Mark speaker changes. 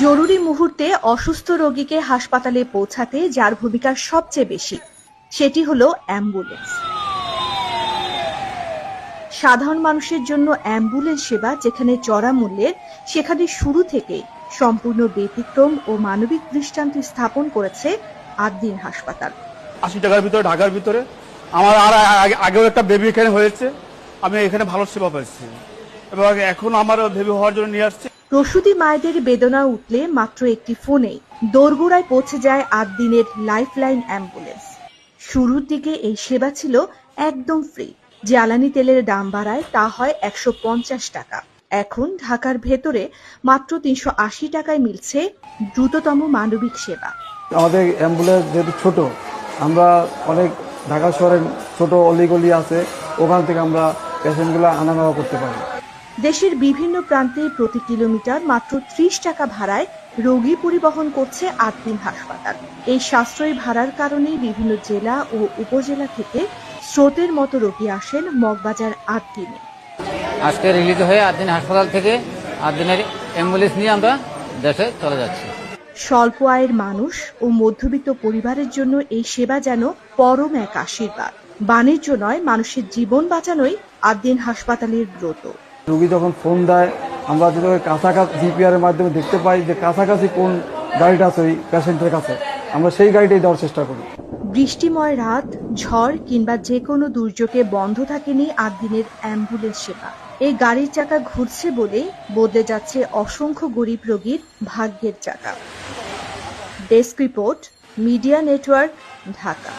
Speaker 1: জরুরি মুহূর্তে অসুস্থ রোগীকে হাসপাতালে পৌঁছাতে যার ভূমিকা সবচেয়ে বেশি সেটি হলো অ্যাম্বুলেন্স। সাধারণ মানুষের জন্য অ্যাম্বুলেন্স সেবা যেখানে চড়া মূল্যের, সেখানে শুরু থেকেই সম্পূর্ণ ব্যতিক্রম ও মানবিক দৃষ্টান্ত স্থাপন করেছে আদ্দিন হাসপাতাল।
Speaker 2: 80 টাকার ভিতরে ঢাকার ভিতরে আমার আর আগেও একটা বেবি এখানে হয়েছে, আমি এখানে ভালো সেবা পাচ্ছি এবং এখন আমার বেবি হওয়ার জন্য নিয়ে আসছে।
Speaker 1: প্রসূতি মায়েদের বেদনা উঠলে মাত্র একটি ফোনেই দোরগোড়ায় পৌঁছে যায় আদ্দিনের লাইফলাইন অ্যাম্বুলেন্স। শুরুর দিকে এই সেবা ছিল একদম ফ্রি, জ্বালানি তেলের দাম বাড়ায় তা হয় 150 টাকা। এখন ঢাকার ভেতরে মাত্র 380 টাকায় মিলছে দ্রুততম মানবিক সেবা।
Speaker 3: আমাদের অ্যাম্বুলেন্স যেহেতু ছোট, আমরা অনেক ঢাকা শহরের ছোট অলিগলি আছে, ওখান থেকে আমরা পেশেন্টগুলো আনা নেওয়া করতে পারি।
Speaker 1: দেশের বিভিন্ন প্রান্তে প্রতি কিলোমিটার মাত্র 30 টাকা ভাড়ায় রোগী পরিবহন করছে আদ্দিন হাসপাতাল। এই সাশ্রয়ী ভাড়ার কারণে বিভিন্ন জেলা ও উপজেলা থেকে স্রোতের মতো রোগী আসেন মগবাজার আদ্দিনে।
Speaker 4: আজকে রিলিজ হয়ে আদ্দিন হাসপাতাল থেকে আদ্দিনের অ্যাম্বুলেন্স নিয়ে আমরা দেশে চলে যাচ্ছি।
Speaker 1: স্বল্প আয়ের মানুষ ও মধ্যবিত্ত পরিবারের জন্য এই সেবা যেন পরম এক আশীর্বাদ। বাণিজ্য নয়, মানুষের জীবন বাঁচানোই আদ্দিন হাসপাতালের ব্রত।
Speaker 3: রোগী যখন ফোন দেয়, আমরা যদি কাছাকাছি জিপিআর এর মাধ্যমে দেখতে পাই যে কাছাকাছি কোন গাড়িটা আছে ওই পেশেন্টের কাছে, আমরা সেই গাড়িটাই দেওয়ার চেষ্টা করি।
Speaker 1: বৃষ্টিময় রাত, ঝড় কিংবা যে কোনো দুর্যোগে বন্ধ থাকেনি আদ্দিনের অ্যাম্বুলেন্স সেবা। এই গাড়ির চাকা ঘুরছে বলেই বদলে যাচ্ছে অসংখ্য গরিব রোগীর ভাগ্যের চাকা। Desk report, media network, Dhaka.